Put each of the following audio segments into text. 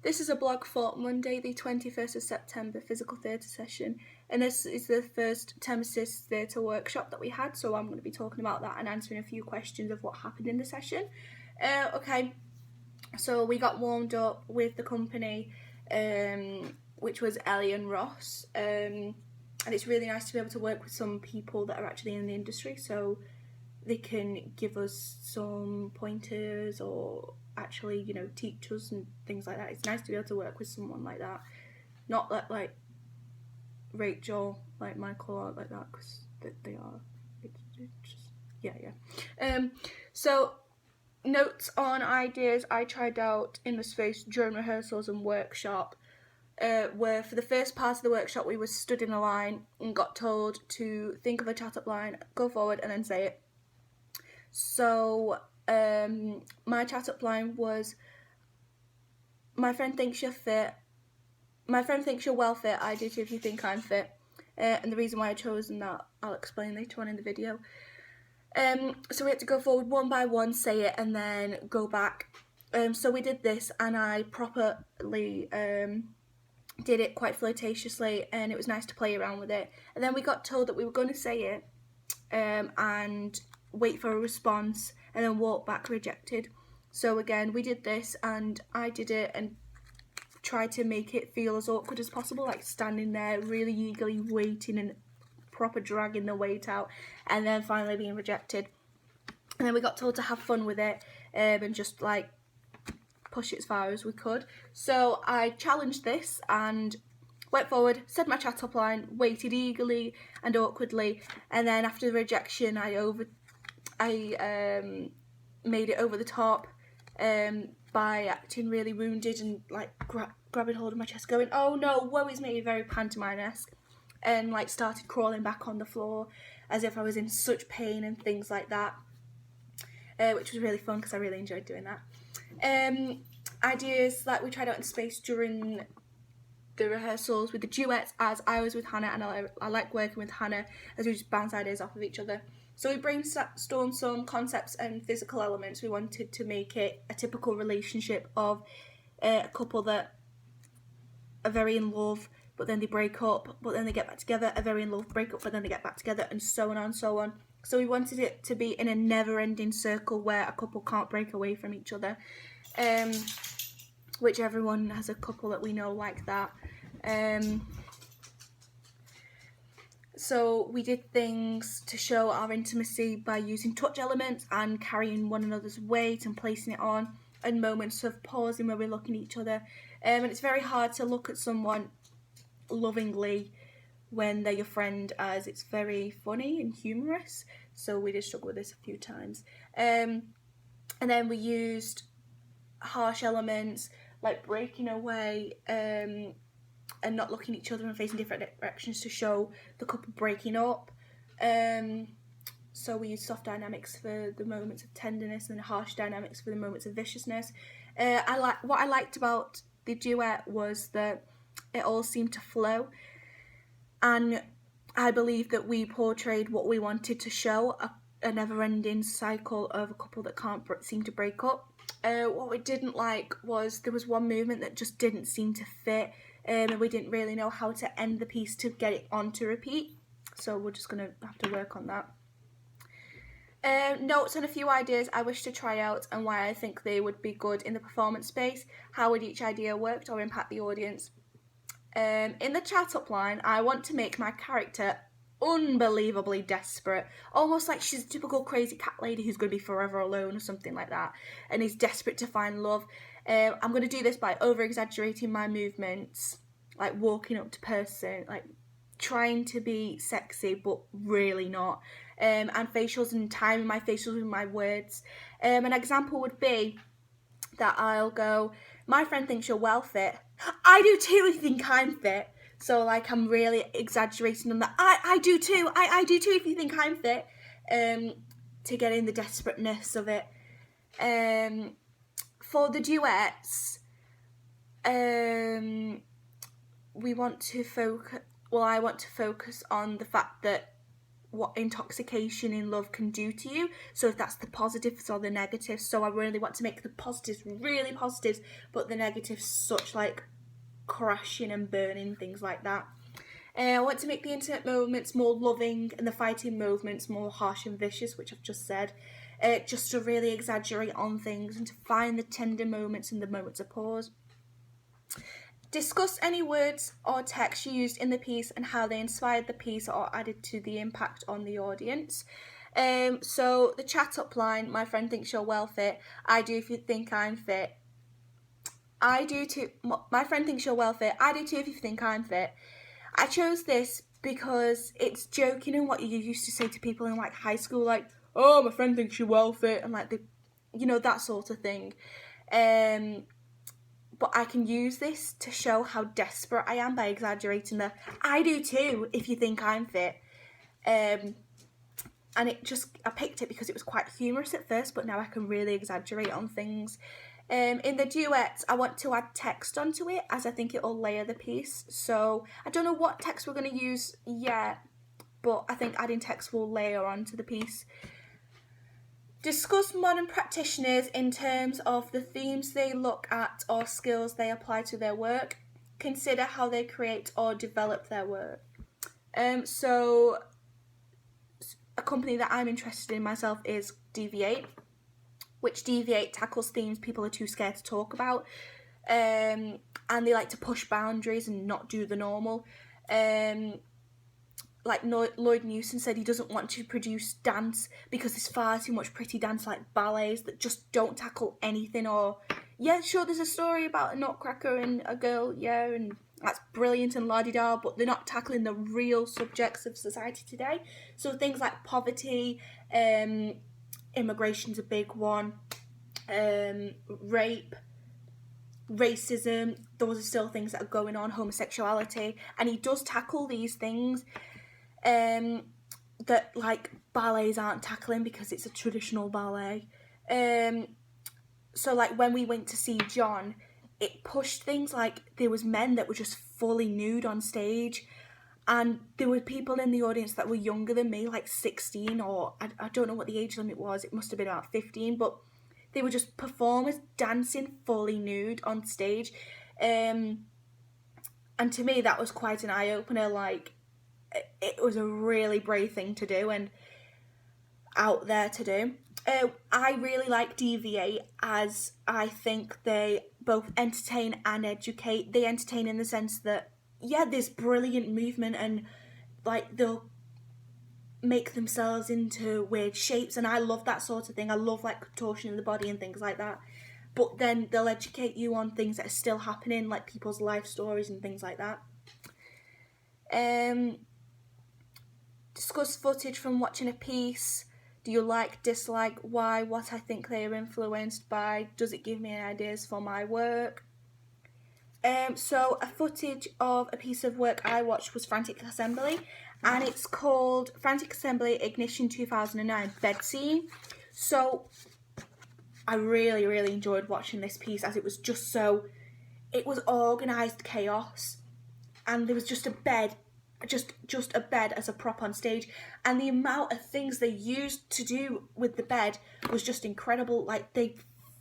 This is a blog for Monday the 21st of September physical theatre session, and this is the first Thamesis Theatre workshop that we had, so I'm going to be talking about that and answering a few questions of what happened in the session. Okay, so we got warmed up with the company, which was Ellie and Ross, and it's really nice to be able to work with some people that are actually in the industry, so they can give us some pointers or actually, teach us and things like that. It's nice to be able to work with someone like that, not like Rachel, like Michael, or like that, because they are. It's just, yeah. So notes on ideas I tried out in the space during rehearsals and workshop. Where for the first part of the workshop we were stood in a line and got told to think of a chat-up line, go forward and then say it. So my chat-up line was, my friend thinks you're fit. My friend thinks you're well fit. I do too if you think I'm fit. And the reason why I chosen that, I'll explain later on in the video. So we had to go forward one by one, say it, and then go back. So we did this, and I properly did it quite flirtatiously, and it was nice to play around with it. And then we got told that we were going to say it and wait for a response, and then walk back rejected. So again, we did this, and I did it and tried to make it feel as awkward as possible, like standing there really eagerly waiting and proper dragging the weight out, and then finally being rejected. And then we got told to have fun with it and just like push it as far as we could. So I challenged this and went forward, said my chat-up line, waited eagerly and awkwardly, and then after the rejection I made it over the top by acting really wounded and like grabbing hold of my chest, going, "Oh no, woe is me," very pantomime-esque, and like started crawling back on the floor as if I was in such pain and things like that, which was really fun because I really enjoyed doing that. Ideas that we tried out in space during the rehearsals with the duets, as I was with Hannah, and I like working with Hannah as we just bounce ideas off of each other. So we brainstormed some concepts and physical elements. We wanted to make it a typical relationship of a couple that are very in love, but then they break up, but then they get back together, are very in love, break up, but then they get back together, and so on and so on. So we wanted it to be in a never-ending circle where a couple can't break away from each other, which everyone has a couple that we know like that. So we did things to show our intimacy by using touch elements and carrying one another's weight and placing it on, and moments of pausing where we're looking at each other. And it's very hard to look at someone lovingly when they're your friend, as it's very funny and humorous. So we did struggle with this a few times. And then we used harsh elements like breaking away and not looking at each other and facing different directions to show the couple breaking up. So we used soft dynamics for the moments of tenderness and harsh dynamics for the moments of viciousness. What I liked about the duet was that it all seemed to flow, and I believe that we portrayed what we wanted to show, a never-ending cycle of a couple that can't seem to break up. What we didn't like was there was one movement that just didn't seem to fit, and we didn't really know how to end the piece to get it on to repeat, so we're just going to have to work on that. Notes and a few ideas I wish to try out and why I think they would be good in the performance space. How would each idea work or impact the audience? In the chat-up line, I want to make my character unbelievably desperate, almost like she's a typical crazy cat lady who's going to be forever alone or something like that, and is desperate to find love. I'm going to do this by over-exaggerating my movements, like walking up to person, like trying to be sexy but really not, and facials and timing my facials with my words. An example would be that I'll go, "My friend thinks you're well fit. I do too if you think I'm fit." So like I'm really exaggerating on that. I do too. I do too if you think I'm fit. To get in the desperateness of it. For the duets, we want to focus. Well, I want to focus on the fact that what intoxication in love can do to you. So if that's the positives or the negatives. So I really want to make the positives really positives, but the negatives such like crashing and burning, things like that. I want to make the intimate moments more loving and the fighting moments more harsh and vicious, which I've just said. Just to really exaggerate on things and to find the tender moments and the moments of pause. Discuss any words or text used in the piece and how they inspired the piece or added to the impact on the audience. So the chat up line, my friend thinks you're well fit. I do if you think I'm fit. I do too. My friend thinks you're well fit. I do too if you think I'm fit. I chose this because it's joking and what you used to say to people in like high school, like, oh, my friend thinks you're well fit, and like that sort of thing. But I can use this to show how desperate I am by exaggerating the I do too if you think I'm fit. And I picked it because it was quite humorous at first, but now I can really exaggerate on things. In the duets, I want to add text onto it as I think it'll layer the piece. So I don't know what text we're going to use yet, but I think adding text will layer onto the piece. Discuss modern practitioners in terms of the themes they look at or skills they apply to their work. Consider how they create or develop their work. So a company that I'm interested in myself is Deviate, which Deviate tackles themes people are too scared to talk about. And they like to push boundaries and not do the normal. Like Lloyd Newson said, he doesn't want to produce dance because there's far too much pretty dance like ballets that just don't tackle anything. Or yeah, sure, there's a story about a nutcracker and a girl, yeah, and that's brilliant and la-di-da, but they're not tackling the real subjects of society today. So things like poverty, immigration's a big one, rape, racism, those are still things that are going on, homosexuality, and he does tackle these things that like ballets aren't tackling because it's a traditional ballet. So like when we went to see John, it pushed things like there was men that were just fully nude on stage, and there were people in the audience that were younger than me, like 16, or I don't know what the age limit was, it must have been about 15, but they were just performers dancing fully nude on stage. And to me that was quite an eye-opener. Like, it was a really brave thing to do and out there to do. I really like Deviate as I think they both entertain and educate. They entertain in the sense that, yeah, there's brilliant movement and like they'll make themselves into weird shapes, and I love that sort of thing. I love like contortion of the body and things like that. But then they'll educate you on things that are still happening, like people's life stories and things like that. Discuss footage from watching a piece. Do you like, dislike, why, what I think they are influenced by? Does it give me ideas for my work? So a footage of a piece of work I watched was Frantic Assembly, and it's called Frantic Assembly Ignition 2009 Bed Scene. So I really, really enjoyed watching this piece as it was just so, it was organised chaos, and there was just a bed, just a bed as a prop on stage, and the amount of things they used to do with the bed was just incredible. Like, they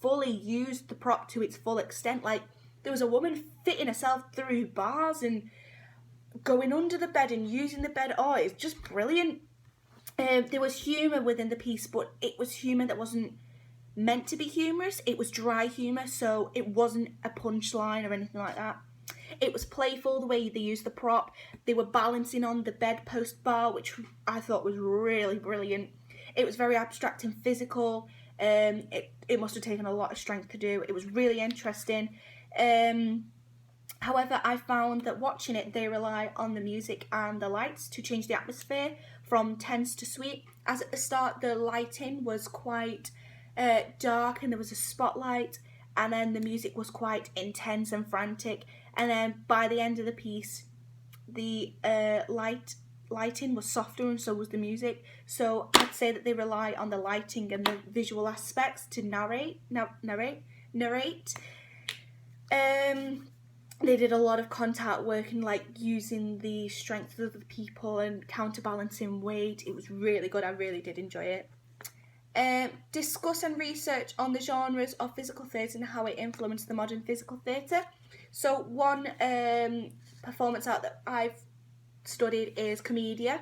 fully used the prop to its full extent. Like, there was a woman fitting herself through bars and going under the bed and using the bed. Oh, it's just brilliant. There was humour within the piece, but it was humour that wasn't meant to be humorous. It was dry humour, so it wasn't a punchline or anything like that. It was playful the way they used the prop. They were balancing on the bedpost bar, which I thought was really brilliant. It was very abstract and physical. It must have taken a lot of strength to do. It was really interesting. However, I found that watching it, they rely on the music and the lights to change the atmosphere from tense to sweet. As at the start, the lighting was quite dark and there was a spotlight, and then the music was quite intense and frantic. And then by the end of the piece, the lighting was softer and so was the music. So I'd say that they rely on the lighting and the visual aspects to narrate. they did a lot of contact work and like using the strength of the people and counterbalancing weight. It was really good. I really did enjoy it. Discuss and research on the genres of physical theatre and how it influenced the modern physical theatre. So one performance art that I've studied is commedia,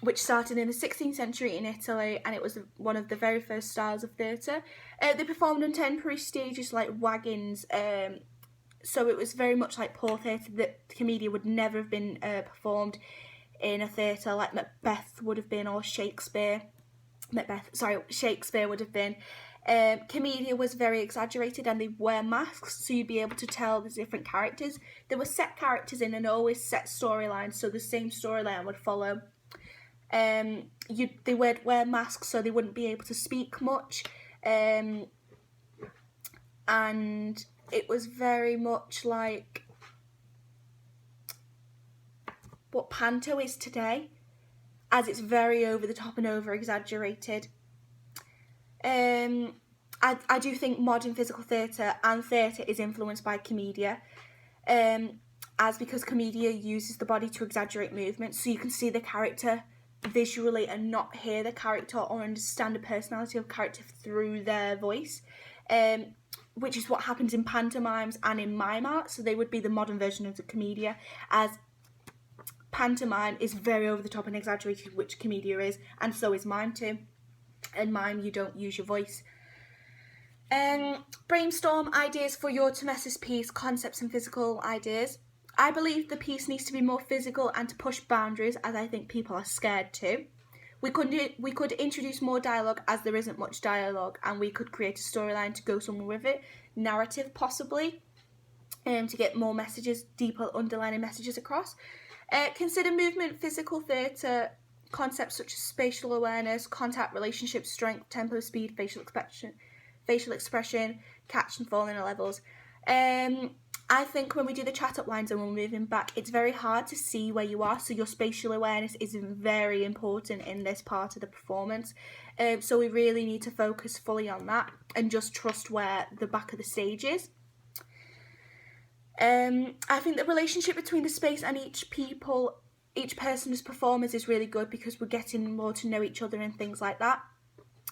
which started in the 16th century in Italy, and it was one of the very first styles of theatre. They performed on temporary stages like wagons, so it was very much like poor theatre. That commedia would never have been performed in a theatre like Macbeth would have been, or Shakespeare would have been. Commedia was very exaggerated, and they wear masks, so you'd be able to tell the different characters. There were set characters in and always set storylines, so the same storyline would follow. They would wear masks, so they wouldn't be able to speak much. And it was very much like what panto is today, as it's very over the top and over exaggerated. I do think modern physical theatre and theatre is influenced by commedia, as because commedia uses the body to exaggerate movement, so you can see the character visually and not hear the character or understand the personality of character through their voice, which is what happens in pantomimes and in mime art. So they would be the modern version of the commedia, as pantomime is very over the top and exaggerated, which commedia is, and so is mime too. In mime, you don't use your voice. Brainstorm ideas for your Temesis piece, concepts and physical ideas. I believe the piece needs to be more physical and to push boundaries, as I think people are scared to. We could introduce more dialogue, as there isn't much dialogue, and we could create a storyline to go somewhere with it, narrative possibly, to get more messages, deeper underlining messages across. Consider movement, physical theatre, concepts such as spatial awareness, contact, relationship, strength, tempo, speed, facial expression, catch and fall in the levels. I think when we do the chat up lines and we're moving back, it's very hard to see where you are, so your spatial awareness is very important in this part of the performance. So we really need to focus fully on that and just trust where the back of the stage is. I think the relationship between the space and each person as performers is really good, because we're getting more to know each other and things like that.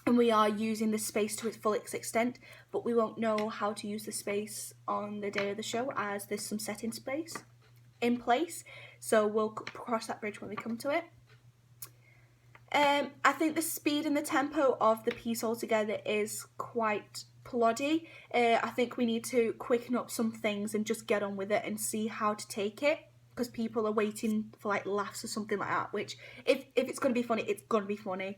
And we are using the space to its fullest extent, but we won't know how to use the space on the day of the show, as there's some set in place. So we'll cross that bridge when we come to it. I think the speed and the tempo of the piece altogether is quite ploddy. I think we need to quicken up some things and just get on with it and see how to take it, because people are waiting for like laughs or something like that, which if it's going to be funny, it's going to be funny.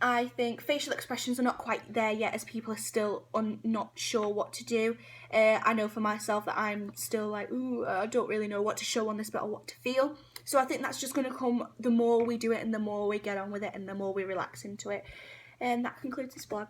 I think facial expressions are not quite there yet, as people are still not sure what to do. I know for myself that I'm still like, I don't really know what to show on this bit or what to feel. So I think that's just going to come the more we do it and the more we get on with it and the more we relax into it. And that concludes this vlog.